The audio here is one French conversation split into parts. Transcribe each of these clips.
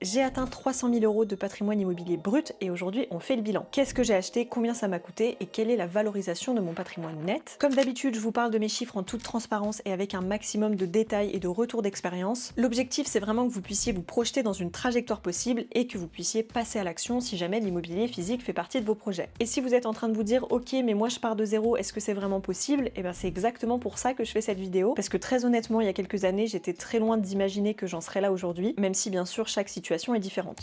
J'ai atteint 300 000 € de patrimoine immobilier brut et aujourd'hui on fait le bilan. Qu'est-ce que j'ai acheté, combien ça m'a coûté et quelle est la valorisation de mon patrimoine net? Comme d'habitude, je vous parle de mes chiffres en toute transparence et avec un maximum de détails et de retours d'expérience. L'objectif, c'est vraiment que vous puissiez vous projeter dans une trajectoire possible et que vous puissiez passer à l'action si jamais l'immobilier physique fait partie de vos projets. Et si vous êtes en train de vous dire « Ok, mais moi je pars de zéro, est-ce que c'est vraiment possible ?» Et bien c'est exactement pour ça que je fais cette vidéo, parce que très honnêtement, il y a quelques années, j'étais très loin d'imaginer que j'en serais là aujourd'hui, même si bien sûr chaque situation est différente.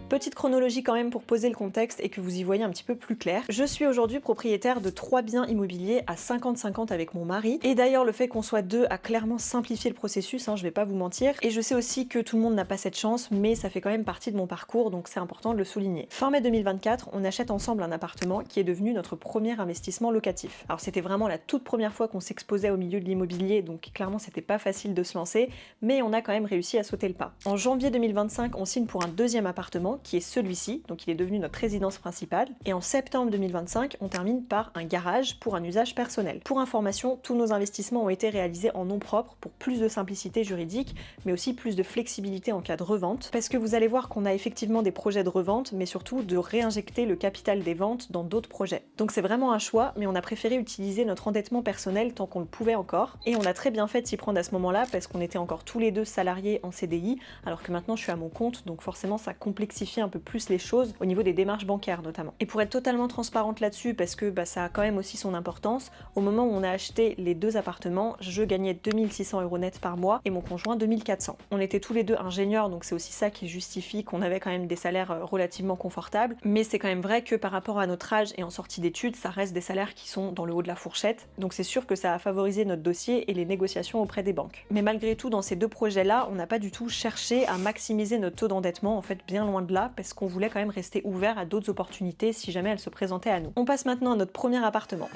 Petite chronologie quand même pour poser le contexte et que vous y voyez un petit peu plus clair. Je suis aujourd'hui propriétaire de 3 biens immobiliers à 50-50 avec mon mari. Et d'ailleurs, le fait qu'on soit deux a clairement simplifié le processus, je vais pas vous mentir. Et je sais aussi que tout le monde n'a pas cette chance, mais ça fait quand même partie de mon parcours, donc c'est important de le souligner. Fin mai 2024, on achète ensemble un appartement qui est devenu notre premier investissement locatif. Alors c'était vraiment la toute première fois qu'on s'exposait au milieu de l'immobilier, donc clairement c'était pas facile de se lancer, mais on a quand même réussi à sauter le pas. En janvier 2025, on signe pour un deuxième appartement, qui est celui-ci, donc il est devenu notre résidence principale, et en septembre 2025, on termine par un garage pour un usage personnel. Pour information, tous nos investissements ont été réalisés en nom propre pour plus de simplicité juridique, mais aussi plus de flexibilité en cas de revente, parce que vous allez voir qu'on a effectivement des projets de revente, mais surtout de réinjecter le capital des ventes dans d'autres projets. Donc c'est vraiment un choix, mais on a préféré utiliser notre endettement personnel tant qu'on le pouvait encore, et on a très bien fait de s'y prendre à ce moment-là, parce qu'on était encore tous les deux salariés en CDI, alors que maintenant je suis à mon compte, donc forcément ça complexifie un peu plus les choses au niveau des démarches bancaires notamment. Et pour être totalement transparente là-dessus, parce que ça a quand même aussi son importance, au moment où on a acheté les deux appartements, je gagnais 2600 € net par mois et mon conjoint 2400. On était tous les deux ingénieurs, donc c'est aussi ça qui justifie qu'on avait quand même des salaires relativement confortables, mais c'est quand même vrai que par rapport à notre âge et en sortie d'études, ça reste des salaires qui sont dans le haut de la fourchette, donc c'est sûr que ça a favorisé notre dossier et les négociations auprès des banques. Mais malgré tout, dans ces deux projets-là, on n'a pas du tout cherché à maximiser notre taux d'endettement, en fait bien loin de là, parce qu'on voulait quand même rester ouvert à d'autres opportunités si jamais elles se présentaient à nous. On passe maintenant à notre premier appartement.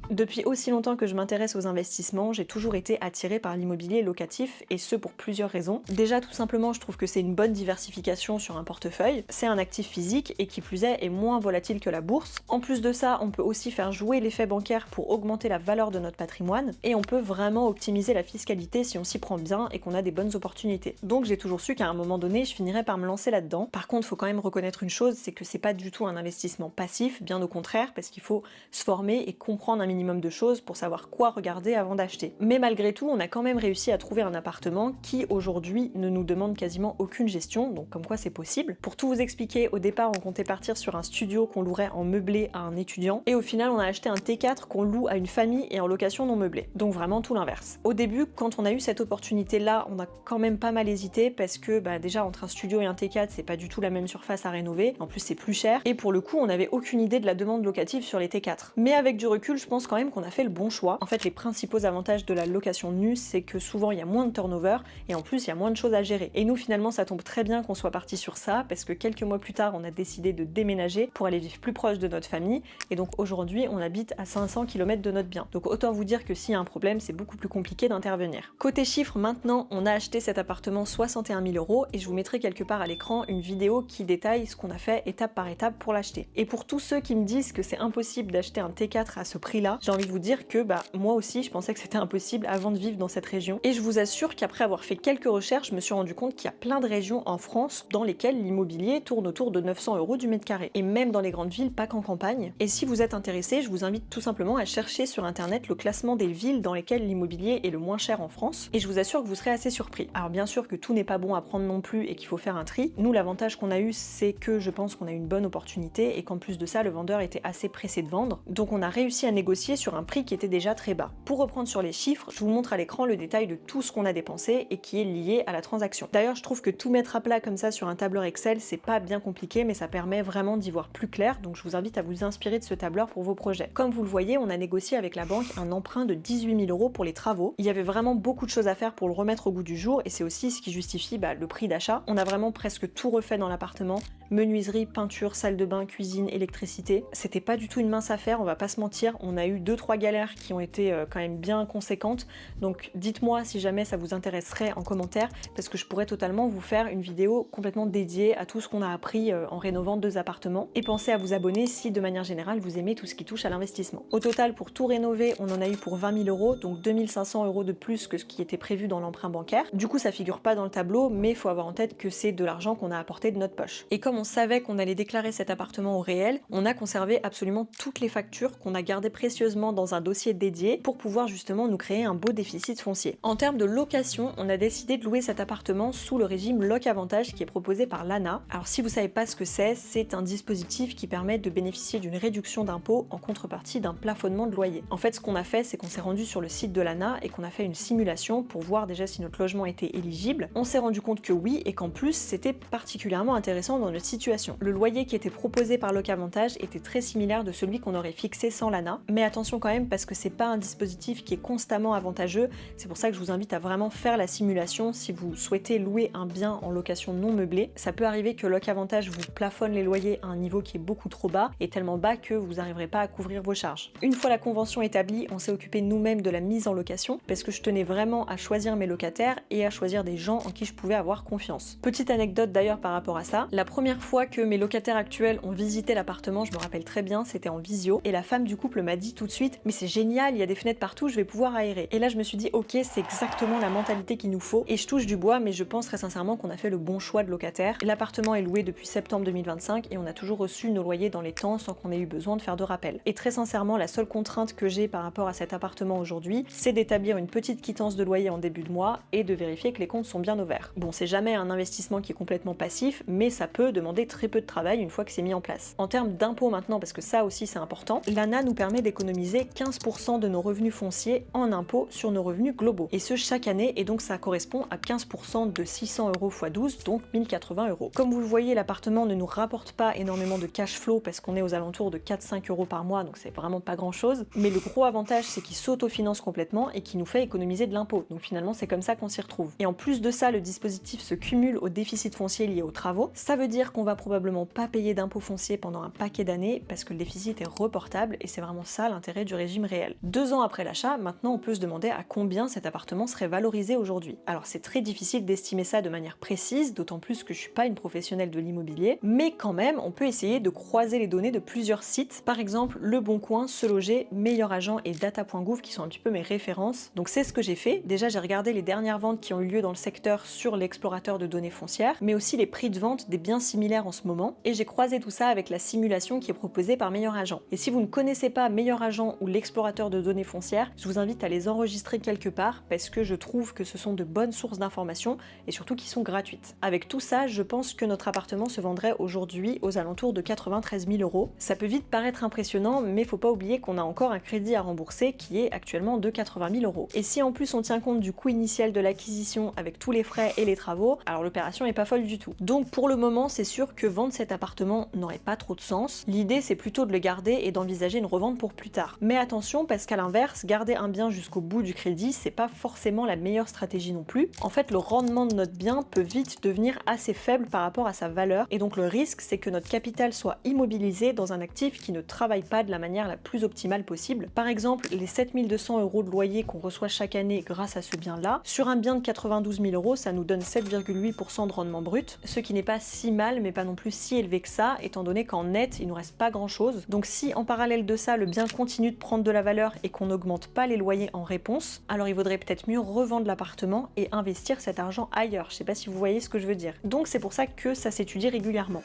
Depuis aussi longtemps que je m'intéresse aux investissements, j'ai toujours été attirée par l'immobilier locatif, et ce pour plusieurs raisons. Déjà, tout simplement, je trouve que c'est une bonne diversification sur un portefeuille, c'est un actif physique et qui plus est moins volatile que la bourse. En plus de ça, on peut aussi faire jouer l'effet bancaire pour augmenter la valeur de notre patrimoine, et on peut vraiment optimiser la fiscalité si on s'y prend bien et qu'on a des bonnes opportunités. Donc j'ai toujours su qu'à un moment donné, je finirais par me lancer là-dedans. Par contre, faut quand même reconnaître une chose, c'est que c'est pas du tout un investissement passif, bien au contraire, parce qu'il faut se former et comprendre un minimum de choses pour savoir quoi regarder avant d'acheter. Mais malgré tout, on a quand même réussi à trouver un appartement qui aujourd'hui ne nous demande quasiment aucune gestion, donc comme quoi c'est possible. Pour tout vous expliquer, au départ on comptait partir sur un studio qu'on louerait en meublé à un étudiant, et au final on a acheté un T4 qu'on loue à une famille et en location non meublée. Donc vraiment tout l'inverse. Au début, quand on a eu cette opportunité là, on a quand même pas mal hésité parce que déjà entre un studio et un T4, c'est pas du tout la même surface à rénover, en plus c'est plus cher, et pour le coup on n'avait aucune idée de la demande locative sur les T4. Mais avec du recul, je pense quand même qu'on a fait le bon choix. En fait, les principaux avantages de la location nue, c'est que souvent il y a moins de turnover et en plus il y a moins de choses à gérer. Et nous finalement ça tombe très bien qu'on soit parti sur ça, parce que quelques mois plus tard on a décidé de déménager pour aller vivre plus proche de notre famille, et donc aujourd'hui on habite à 500 km de notre bien. Donc autant vous dire que s'il y a un problème, c'est beaucoup plus compliqué d'intervenir. Côté chiffres maintenant, on a acheté cet appartement 61 000 € et je vous mettrai quelque part à l'écran une vidéo qui détaille ce qu'on a fait étape par étape pour l'acheter. Et pour tous ceux qui me disent que c'est impossible d'acheter un T4 à ce prix-là, j'ai envie de vous dire que moi aussi je pensais que c'était impossible avant de vivre dans cette région, et je vous assure qu'après avoir fait quelques recherches, je me suis rendu compte qu'il y a plein de régions en France dans lesquelles l'immobilier tourne autour de 900 € du mètre carré, et même dans les grandes villes, pas qu'en campagne. Et si vous êtes intéressé, je vous invite tout simplement à chercher sur internet le classement des villes dans lesquelles l'immobilier est le moins cher en France, et je vous assure que vous serez assez surpris. Alors bien sûr que tout n'est pas bon à prendre non plus et qu'il faut faire un tri. Nous, l'avantage qu'on a eu, c'est que je pense qu'on a eu une bonne opportunité et qu'en plus de ça, le vendeur était assez pressé de vendre, donc on a réussi à négocier sur un prix qui était déjà très bas. Pour reprendre sur les chiffres, je vous montre à l'écran le détail de tout ce qu'on a dépensé et qui est lié à la transaction. D'ailleurs, je trouve que tout mettre à plat comme ça sur un tableur Excel, c'est pas bien compliqué, mais ça permet vraiment d'y voir plus clair, donc je vous invite à vous inspirer de ce tableur pour vos projets. Comme vous le voyez, on a négocié avec la banque un emprunt de 18 000 € pour les travaux. Il y avait vraiment beaucoup de choses à faire pour le remettre au goût du jour, et c'est aussi ce qui justifie le prix d'achat. On a vraiment presque tout refait dans l'appartement, menuiserie, peinture, salle de bain, cuisine, électricité. C'était pas du tout une mince affaire, on va pas se mentir, on a eu eu 2-3 galères qui ont été quand même bien conséquentes, donc dites-moi si jamais ça vous intéresserait en commentaire, parce que je pourrais totalement vous faire une vidéo complètement dédiée à tout ce qu'on a appris en rénovant 2 appartements. Et pensez à vous abonner si de manière générale vous aimez tout ce qui touche à l'investissement. Au total, pour tout rénover, on en a eu pour 20 000 €, donc 2 500 € de plus que ce qui était prévu dans l'emprunt bancaire. Du coup, ça figure pas dans le tableau, mais il faut avoir en tête que c'est de l'argent qu'on a apporté de notre poche. Et comme on savait qu'on allait déclarer cet appartement au réel, on a conservé absolument toutes les factures qu'on a gardées précieusement dans un dossier dédié pour pouvoir justement nous créer un beau déficit foncier. En termes de location, on a décidé de louer cet appartement sous le régime Loc Avantage qui est proposé par l'ANA. Alors si vous savez pas ce que c'est un dispositif qui permet de bénéficier d'une réduction d'impôt en contrepartie d'un plafonnement de loyer. En fait, ce qu'on a fait, c'est qu'on s'est rendu sur le site de l'ANA et qu'on a fait une simulation pour voir déjà si notre logement était éligible. On s'est rendu compte que oui, et qu'en plus, c'était particulièrement intéressant dans notre situation. Le loyer qui était proposé par Loc Avantage était très similaire de celui qu'on aurait fixé sans l'ANA, mais attention quand même parce que c'est pas un dispositif qui est constamment avantageux, c'est pour ça que je vous invite à vraiment faire la simulation si vous souhaitez louer un bien en location non meublée. Ça peut arriver que Loc Avantage vous plafonne les loyers à un niveau qui est beaucoup trop bas, et tellement bas que vous n'arriverez pas à couvrir vos charges. Une fois la convention établie, on s'est occupé nous-mêmes de la mise en location, parce que je tenais vraiment à choisir mes locataires et à choisir des gens en qui je pouvais avoir confiance. Petite anecdote d'ailleurs par rapport à ça, la première fois que mes locataires actuels ont visité l'appartement, je me rappelle très bien, c'était en visio, et la femme du couple m'a dit tout de suite « mais c'est génial, il y a des fenêtres partout, je vais pouvoir aérer ». Et là je me suis dit ok, c'est exactement la mentalité qu'il nous faut, et je touche du bois, mais je pense très sincèrement qu'on a fait le bon choix de locataire. L'appartement est loué depuis septembre 2025 et on a toujours reçu nos loyers dans les temps sans qu'on ait eu besoin de faire de rappel. Et très sincèrement, la seule contrainte que j'ai par rapport à cet appartement aujourd'hui, c'est d'établir une petite quittance de loyer en début de mois et de vérifier que les comptes sont bien au vert. Bon, c'est jamais un investissement qui est complètement passif, mais ça peut demander très peu de travail une fois que c'est mis en place. En termes d'impôts maintenant, parce que ça aussi c'est important, l'ANA nous permet d'économiser 15% de nos revenus fonciers en impôts sur nos revenus globaux. Et ce chaque année, et donc ça correspond à 15% de 600 € x 12, donc 1080 €. Comme vous le voyez, l'appartement ne nous rapporte pas énormément de cash flow parce qu'on est aux alentours de 4-5 € par mois, donc c'est vraiment pas grand chose. Mais le gros avantage, c'est qu'il s'autofinance complètement et qu'il nous fait économiser de l'impôt. Donc finalement, c'est comme ça qu'on s'y retrouve. Et en plus de ça, le dispositif se cumule au déficit foncier lié aux travaux. Ça veut dire qu'on va probablement pas payer d'impôt foncier pendant un paquet d'années parce que le déficit est reportable et c'est vraiment ça l'intérêt du régime réel. 2 ans après l'achat, maintenant on peut se demander à combien cet appartement serait valorisé aujourd'hui. Alors c'est très difficile d'estimer ça de manière précise, d'autant plus que je suis pas une professionnelle de l'immobilier, mais quand même on peut essayer de croiser les données de plusieurs sites, par exemple Le Bon Coin, Se Loger, Meilleur Agent et Data.gouv qui sont un petit peu mes références. Donc c'est ce que j'ai fait. Déjà j'ai regardé les dernières ventes qui ont eu lieu dans le secteur sur l'explorateur de données foncières, mais aussi les prix de vente des biens similaires en ce moment, et j'ai croisé tout ça avec la simulation qui est proposée par Meilleur Agent. Et si vous ne connaissez pas Meilleur Agent ou l'explorateur de données foncières, je vous invite à les enregistrer quelque part parce que je trouve que ce sont de bonnes sources d'informations et surtout qui sont gratuites. Avec tout ça, je pense que notre appartement se vendrait aujourd'hui aux alentours de 93 000 €. Ça peut vite paraître impressionnant, mais faut pas oublier qu'on a encore un crédit à rembourser qui est actuellement de 80 000 €. Et si en plus on tient compte du coût initial de l'acquisition avec tous les frais et les travaux, alors l'opération est pas folle du tout. Donc pour le moment, c'est sûr que vendre cet appartement n'aurait pas trop de sens. L'idée c'est plutôt de le garder et d'envisager une revente pour plus tard. Mais attention, parce qu'à l'inverse, garder un bien jusqu'au bout du crédit, c'est pas forcément la meilleure stratégie non plus. En fait, le rendement de notre bien peut vite devenir assez faible par rapport à sa valeur, et donc le risque c'est que notre capital soit immobilisé dans un actif qui ne travaille pas de la manière la plus optimale possible. Par exemple, les 7 200 € de loyer qu'on reçoit chaque année grâce à ce bien-là, sur un bien de 92 000 €, ça nous donne 7,8% de rendement brut, ce qui n'est pas si mal, mais pas non plus si élevé que ça, étant donné qu'en net, il nous reste pas grand-chose. Donc si en parallèle de ça, le bien continue de prendre de la valeur et qu'on n'augmente pas les loyers en réponse, alors il vaudrait peut-être mieux revendre l'appartement et investir cet argent ailleurs. Je sais pas si vous voyez ce que je veux dire. Donc c'est pour ça que ça s'étudie régulièrement.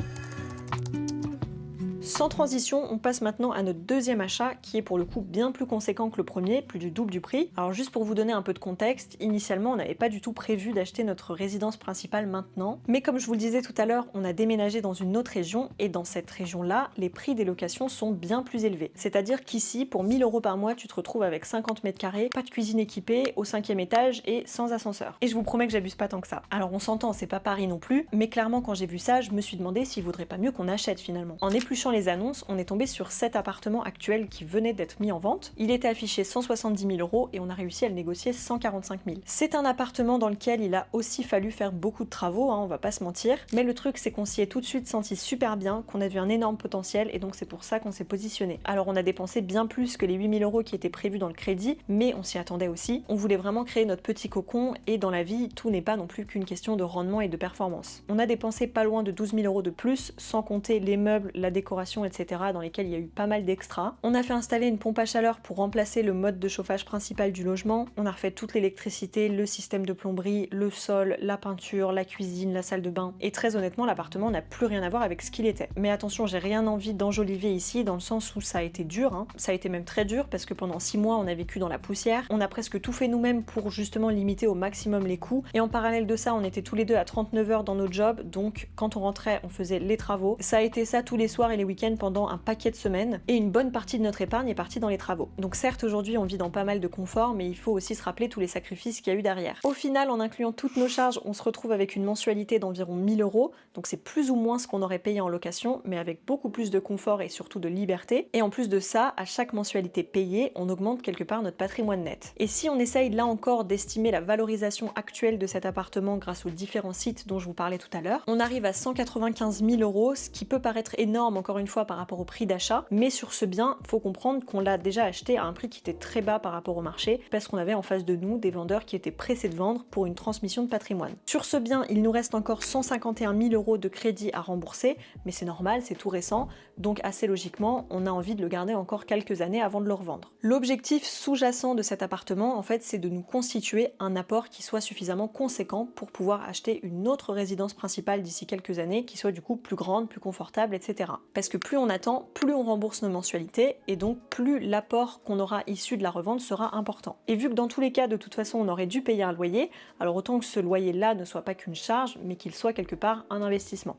Sans transition, on passe maintenant à notre deuxième achat qui est pour le coup bien plus conséquent que le premier, plus du double du prix. Alors juste pour vous donner un peu de contexte, initialement on n'avait pas du tout prévu d'acheter notre résidence principale maintenant, mais comme je vous le disais tout à l'heure, on a déménagé dans une autre région et dans cette région-là, les prix des locations sont bien plus élevés. C'est-à-dire qu'ici, pour 1 000 € par mois, tu te retrouves avec 50 mètres carrés, pas de cuisine équipée, au 5e étage et sans ascenseur. Et je vous promets que j'abuse pas tant que ça. Alors on s'entend, c'est pas Paris non plus, mais clairement quand j'ai vu ça, je me suis demandé s'il vaudrait pas mieux qu'on achète finalement. En épluchant les les annonces, on est tombé sur cet appartement actuel qui venait d'être mis en vente. Il était affiché 170 000 € et on a réussi à le négocier 145 000. C'est un appartement dans lequel il a aussi fallu faire beaucoup de travaux, on va pas se mentir, mais le truc c'est qu'on s'y est tout de suite senti super bien, qu'on a vu un énorme potentiel et donc c'est pour ça qu'on s'est positionné. Alors on a dépensé bien plus que les 8 000 € qui étaient prévus dans le crédit, mais on s'y attendait aussi. On voulait vraiment créer notre petit cocon et dans la vie, tout n'est pas non plus qu'une question de rendement et de performance. On a dépensé pas loin de 12 000 € de plus, sans compter les meubles, la décoration, etc. dans lesquels il y a eu pas mal d'extras. On a fait installer une pompe à chaleur pour remplacer le mode de chauffage principal du logement. On a refait toute l'électricité, le système de plomberie, le sol, la peinture, la cuisine, la salle de bain. Et très honnêtement, l'appartement n'a plus rien à voir avec ce qu'il était. Mais attention, j'ai rien envie d'enjoliver ici, dans le sens où ça a été dur, Ça a été même très dur parce que pendant 6 mois, on a vécu dans la poussière. On a presque tout fait nous-mêmes pour justement limiter au maximum les coûts. Et en parallèle de ça, on était tous les deux à 39 heures dans notre job, donc quand on rentrait, on faisait les travaux. Ça a été ça tous les soirs et les week-ends pendant un paquet de semaines. Et une bonne partie de notre épargne est partie dans les travaux. Donc certes, aujourd'hui, on vit dans pas mal de confort, mais il faut aussi se rappeler tous les sacrifices qu'il y a eu derrière. Au final, en incluant toutes nos charges, on se retrouve avec une mensualité d'environ 1 000 €, donc c'est plus ou moins ce qu'on aurait payé en location, mais avec beaucoup plus de confort et surtout de liberté. Et en plus de ça, à chaque mensualité payée, on augmente quelque part notre patrimoine net. Et si on essaye là encore d'estimer la valorisation actuelle de cet appartement grâce aux différents sites dont je vous parlais tout à l'heure, on arrive à 195 000 €, ce qui peut paraître énorme encore une fois par rapport au prix d'achat, mais sur ce bien, faut comprendre qu'on l'a déjà acheté à un prix qui était très bas par rapport au marché, parce qu'on avait en face de nous des vendeurs qui étaient pressés de vendre pour une transmission de patrimoine. Sur ce bien, il nous reste encore 151 000 € de crédit à rembourser, mais c'est normal, c'est tout récent, donc assez logiquement, on a envie de le garder encore quelques années avant de le revendre. L'objectif sous-jacent de cet appartement, en fait, c'est de nous constituer un apport qui soit suffisamment conséquent pour pouvoir acheter une autre résidence principale d'ici quelques années, qui soit du coup plus grande, plus confortable, etc. Parce que plus on attend, plus on rembourse nos mensualités, et donc plus l'apport qu'on aura issu de la revente sera important. Et vu que dans tous les cas, de toute façon, on aurait dû payer un loyer, alors autant que ce loyer-là ne soit pas qu'une charge, mais qu'il soit quelque part un investissement.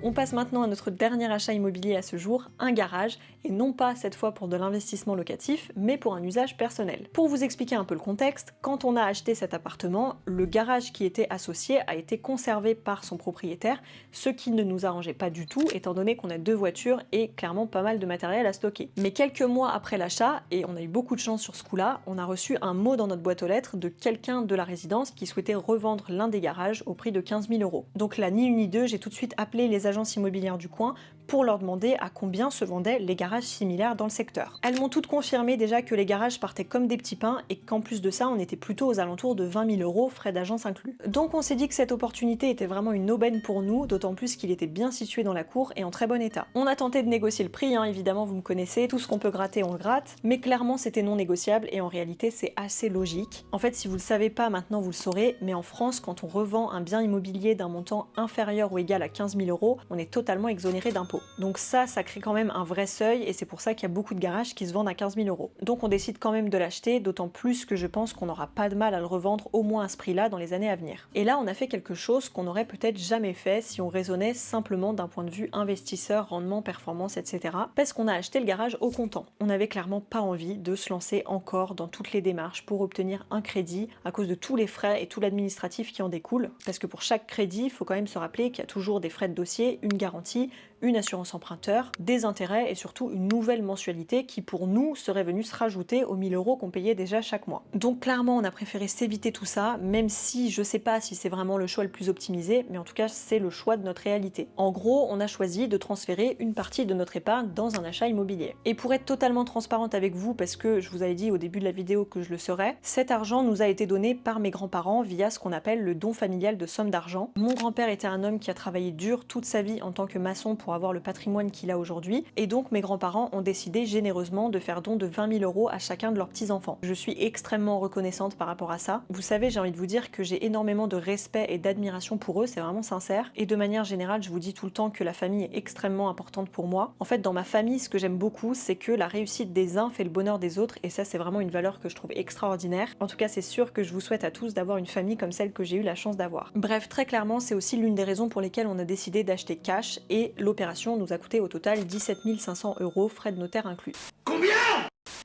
On passe maintenant à notre dernier achat immobilier à ce jour, un garage, et non pas cette fois pour de l'investissement locatif, mais pour un usage personnel. Pour vous expliquer un peu le contexte, quand on a acheté cet appartement, le garage qui était associé a été conservé par son propriétaire, ce qui ne nous arrangeait pas du tout, étant donné qu'on a 2 voitures et clairement pas mal de matériel à stocker. Mais quelques mois après l'achat, et on a eu beaucoup de chance sur ce coup-là, on a reçu un mot dans notre boîte aux lettres de quelqu'un de la résidence qui souhaitait revendre l'un des garages au prix de 15 000 €. Donc là, ni une ni deux, j'ai tout de suite appelé les agences immobilières du coin pour leur demander à combien se vendaient les garages similaires dans le secteur. Elles m'ont toutes confirmé déjà que les garages partaient comme des petits pains et qu'en plus de ça, on était plutôt aux alentours de 20 000 €, frais d'agence inclus. Donc on s'est dit que cette opportunité était vraiment une aubaine pour nous, d'autant plus qu'il était bien situé dans la cour et en très bon état. On a tenté de négocier le prix, évidemment vous me connaissez, tout ce qu'on peut gratter on le gratte, mais clairement c'était non négociable et en réalité c'est assez logique. En fait si vous le savez pas maintenant vous le saurez, mais en France quand on revend un bien immobilier d'un montant inférieur ou égal à 15 000 €, on est totalement exonéré d'impôts. Donc ça crée quand même un vrai seuil et c'est pour ça qu'il y a beaucoup de garages qui se vendent à 15 000 €. Donc on décide quand même de l'acheter, d'autant plus que je pense qu'on n'aura pas de mal à le revendre au moins à ce prix-là dans les années à venir. Et là on a fait quelque chose qu'on n'aurait peut-être jamais fait si on raisonnait simplement d'un point de vue investisseur, rendement, performance, etc. Parce qu'on a acheté le garage au comptant. On n'avait clairement pas envie de se lancer encore dans toutes les démarches pour obtenir un crédit à cause de tous les frais et tout l'administratif qui en découle. Parce que pour chaque crédit, il faut quand même se rappeler qu'il y a toujours des frais de dossier, une garantie, une assurance emprunteur, des intérêts et surtout une nouvelle mensualité qui pour nous serait venue se rajouter aux 1 000 € qu'on payait déjà chaque mois. Donc clairement on a préféré s'éviter tout ça, même si je sais pas si c'est vraiment le choix le plus optimisé, mais en tout cas c'est le choix de notre réalité. En gros on a choisi de transférer une partie de notre épargne dans un achat immobilier. Et pour être totalement transparente avec vous, parce que je vous avais dit au début de la vidéo que je le serais, cet argent nous a été donné par mes grands-parents via ce qu'on appelle le don familial de somme d'argent. Mon grand-père était un homme qui a travaillé dur toute sa vie en tant que maçon pour avoir le patrimoine qu'il a aujourd'hui, et donc mes grands-parents ont décidé généreusement de faire don de 20 000 € à chacun de leurs petits-enfants. Je suis extrêmement reconnaissante par rapport à ça. Vous savez, j'ai envie de vous dire que j'ai énormément de respect et d'admiration pour eux, c'est vraiment sincère, et de manière générale, je vous dis tout le temps que la famille est extrêmement importante pour moi. En fait, dans ma famille, ce que j'aime beaucoup, c'est que la réussite des uns fait le bonheur des autres, et ça, c'est vraiment une valeur que je trouve extraordinaire. En tout cas, c'est sûr que je vous souhaite à tous d'avoir une famille comme celle que j'ai eu la chance d'avoir. Bref, très clairement, c'est aussi l'une des raisons pour lesquelles on a décidé d'acheter cash, et l'opération nous a coûté au total 17 500 €, frais de notaire inclus. Combien ?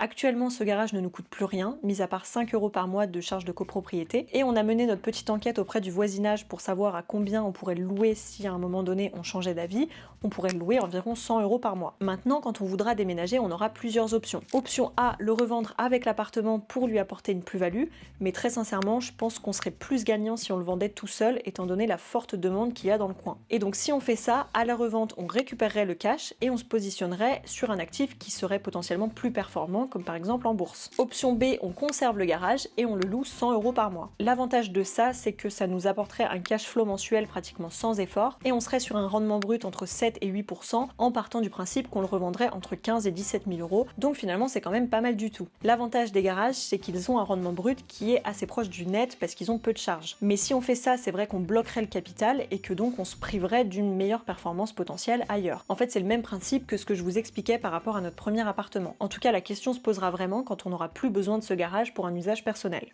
Actuellement, ce garage ne nous coûte plus rien, mis à part 5 € par mois de charges de copropriété, et on a mené notre petite enquête auprès du voisinage pour savoir à combien on pourrait le louer si à un moment donné on changeait d'avis. On pourrait le louer environ 100 € par mois. Maintenant, quand on voudra déménager, on aura plusieurs options. Option A, le revendre avec l'appartement pour lui apporter une plus-value, mais très sincèrement, je pense qu'on serait plus gagnant si on le vendait tout seul, étant donné la forte demande qu'il y a dans le coin. Et donc si on fait ça, à la revente, on récupérerait le cash et on se positionnerait sur un actif qui serait potentiellement plus performant, comme par exemple en bourse. Option B, on conserve le garage et on le loue 100 € par mois. L'avantage de ça, c'est que ça nous apporterait un cash flow mensuel pratiquement sans effort, et on serait sur un rendement brut entre 7 et 8% en partant du principe qu'on le revendrait entre 15 et 17 000 €, donc finalement c'est quand même pas mal du tout. L'avantage des garages, c'est qu'ils ont un rendement brut qui est assez proche du net parce qu'ils ont peu de charges. Mais si on fait ça, c'est vrai qu'on bloquerait le capital et que donc on se priverait d'une meilleure performance potentielle ailleurs. En fait, c'est le même principe que ce que je vous expliquais par rapport à notre premier appartement. En tout cas, la question se posera vraiment quand on n'aura plus besoin de ce garage pour un usage personnel.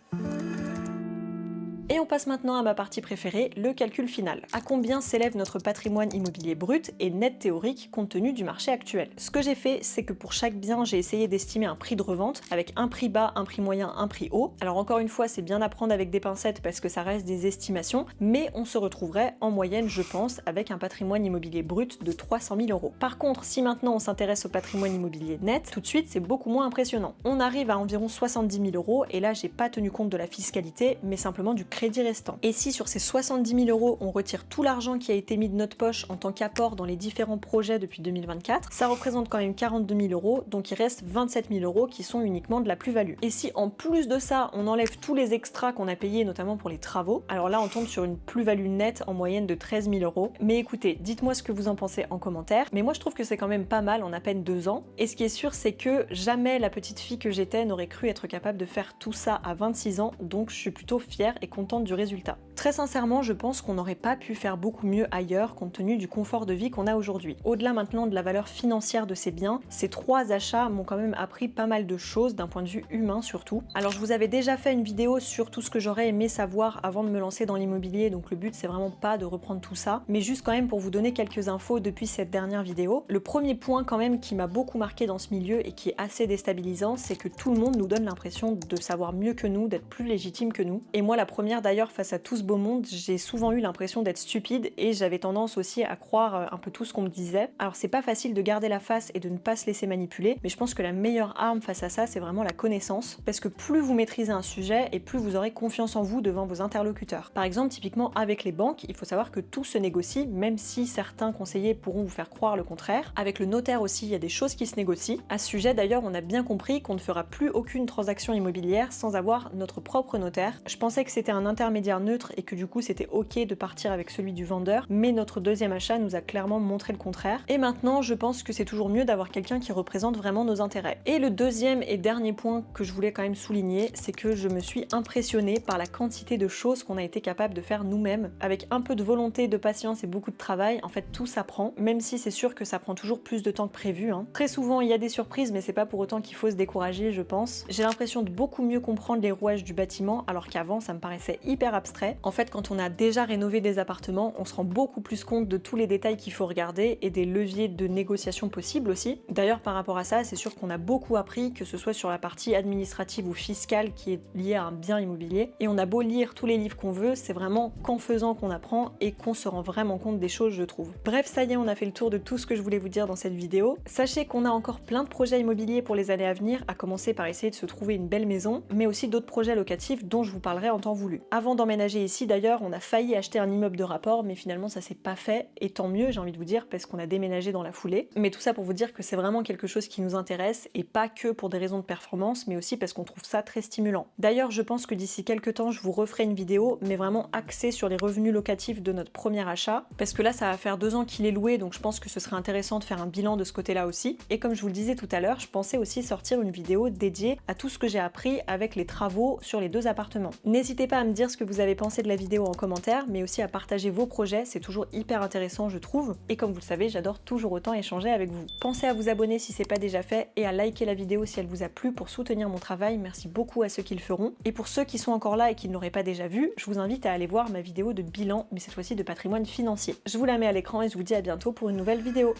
Et on passe maintenant à ma partie préférée, le calcul final. À combien s'élève notre patrimoine immobilier brut et net théorique compte tenu du marché actuel? Ce que j'ai fait, c'est que pour chaque bien, j'ai essayé d'estimer un prix de revente avec un prix bas, un prix moyen, un prix haut. Alors encore une fois, c'est bien à prendre avec des pincettes parce que ça reste des estimations, mais on se retrouverait en moyenne, je pense, avec un patrimoine immobilier brut de 300 000 €. Par contre, si maintenant on s'intéresse au patrimoine immobilier net, tout de suite, c'est beaucoup moins impressionnant. On arrive à environ 70 000 €, et là, j'ai pas tenu compte de la fiscalité, mais simplement du crédit restant. Et si sur ces 70 000 €, on retire tout l'argent qui a été mis de notre poche en tant qu'apport dans les différents projets depuis 2024, ça représente quand même 42 000 €, donc il reste 27 000 € qui sont uniquement de la plus-value. Et si en plus de ça, on enlève tous les extras qu'on a payés, notamment pour les travaux, alors là on tombe sur une plus-value nette en moyenne de 13 000 €. Mais écoutez, dites-moi ce que vous en pensez en commentaire, mais moi je trouve que c'est quand même pas mal en à peine 2 ans. Et ce qui est sûr, c'est que jamais la petite fille que j'étais n'aurait cru être capable de faire tout ça à 26 ans, donc je suis plutôt fière et contente du résultat. Très sincèrement, je pense qu'on n'aurait pas pu faire beaucoup mieux ailleurs compte tenu du confort de vie qu'on a aujourd'hui. Au-delà maintenant de la valeur financière de ces biens, ces 3 achats m'ont quand même appris pas mal de choses d'un point de vue humain surtout. Alors je vous avais déjà fait une vidéo sur tout ce que j'aurais aimé savoir avant de me lancer dans l'immobilier, donc le but c'est vraiment pas de reprendre tout ça, mais juste quand même pour vous donner quelques infos depuis cette dernière vidéo. Le premier point quand même qui m'a beaucoup marqué dans ce milieu et qui est assez déstabilisant, c'est que tout le monde nous donne l'impression de savoir mieux que nous, d'être plus légitime que nous. Et moi la première d'ailleurs, face à tout ce beau monde, j'ai souvent eu l'impression d'être stupide et j'avais tendance aussi à croire un peu tout ce qu'on me disait. Alors c'est pas facile de garder la face et de ne pas se laisser manipuler, mais je pense que la meilleure arme face à ça, c'est vraiment la connaissance, parce que plus vous maîtrisez un sujet et plus vous aurez confiance en vous devant vos interlocuteurs. Par exemple, typiquement avec les banques, il faut savoir que tout se négocie, même si certains conseillers pourront vous faire croire le contraire. Avec le notaire aussi, il y a des choses qui se négocient. À ce sujet d'ailleurs, on a bien compris qu'on ne fera plus aucune transaction immobilière sans avoir notre propre notaire. Je pensais que c'était un intermédiaire neutre et que du coup c'était ok de partir avec celui du vendeur, mais notre deuxième achat nous a clairement montré le contraire. Et maintenant, je pense que c'est toujours mieux d'avoir quelqu'un qui représente vraiment nos intérêts. Et le deuxième et dernier point que je voulais quand même souligner, c'est que je me suis impressionnée par la quantité de choses qu'on a été capable de faire nous-mêmes. Avec un peu de volonté, de patience et beaucoup de travail, en fait tout s'apprend, même si c'est sûr que ça prend toujours plus de temps que prévu. Très souvent il y a des surprises, mais c'est pas pour autant qu'il faut se décourager, je pense. J'ai l'impression de beaucoup mieux comprendre les rouages du bâtiment, alors qu'avant ça me paraissait hyper abstrait. En fait, quand on a déjà rénové des appartements, on se rend beaucoup plus compte de tous les détails qu'il faut regarder et des leviers de négociation possibles aussi. D'ailleurs, par rapport à ça, c'est sûr qu'on a beaucoup appris, que ce soit sur la partie administrative ou fiscale qui est liée à un bien immobilier. Et on a beau lire tous les livres qu'on veut, c'est vraiment qu'en faisant qu'on apprend et qu'on se rend vraiment compte des choses, je trouve. Bref, ça y est, on a fait le tour de tout ce que je voulais vous dire dans cette vidéo. Sachez qu'on a encore plein de projets immobiliers pour les années à venir, à commencer par essayer de se trouver une belle maison, mais aussi d'autres projets locatifs dont je vous parlerai en temps voulu. Avant d'emménager ici d'ailleurs, on a failli acheter un immeuble de rapport, mais finalement ça s'est pas fait, et tant mieux, j'ai envie de vous dire, parce qu'on a déménagé dans la foulée. Mais tout ça pour vous dire que c'est vraiment quelque chose qui nous intéresse, et pas que pour des raisons de performance, mais aussi parce qu'on trouve ça très stimulant. D'ailleurs, je pense que d'ici quelques temps, je vous referai une vidéo, mais vraiment axée sur les revenus locatifs de notre premier achat, parce que là ça va faire 2 ans qu'il est loué, donc je pense que ce serait intéressant de faire un bilan de ce côté-là aussi. Et comme je vous le disais tout à l'heure, je pensais aussi sortir une vidéo dédiée à tout ce que j'ai appris avec les travaux sur les 2 appartements. N'hésitez pas à me dire ce que vous avez pensé de la vidéo en commentaire, mais aussi à partager vos projets, c'est toujours hyper intéressant je trouve, et comme vous le savez, j'adore toujours autant échanger avec vous. Pensez à vous abonner si c'est pas déjà fait, et à liker la vidéo si elle vous a plu pour soutenir mon travail, merci beaucoup à ceux qui le feront. Et pour ceux qui sont encore là et qui ne l'auraient pas déjà vu, je vous invite à aller voir ma vidéo de bilan, mais cette fois-ci de patrimoine financier. Je vous la mets à l'écran et je vous dis à bientôt pour une nouvelle vidéo.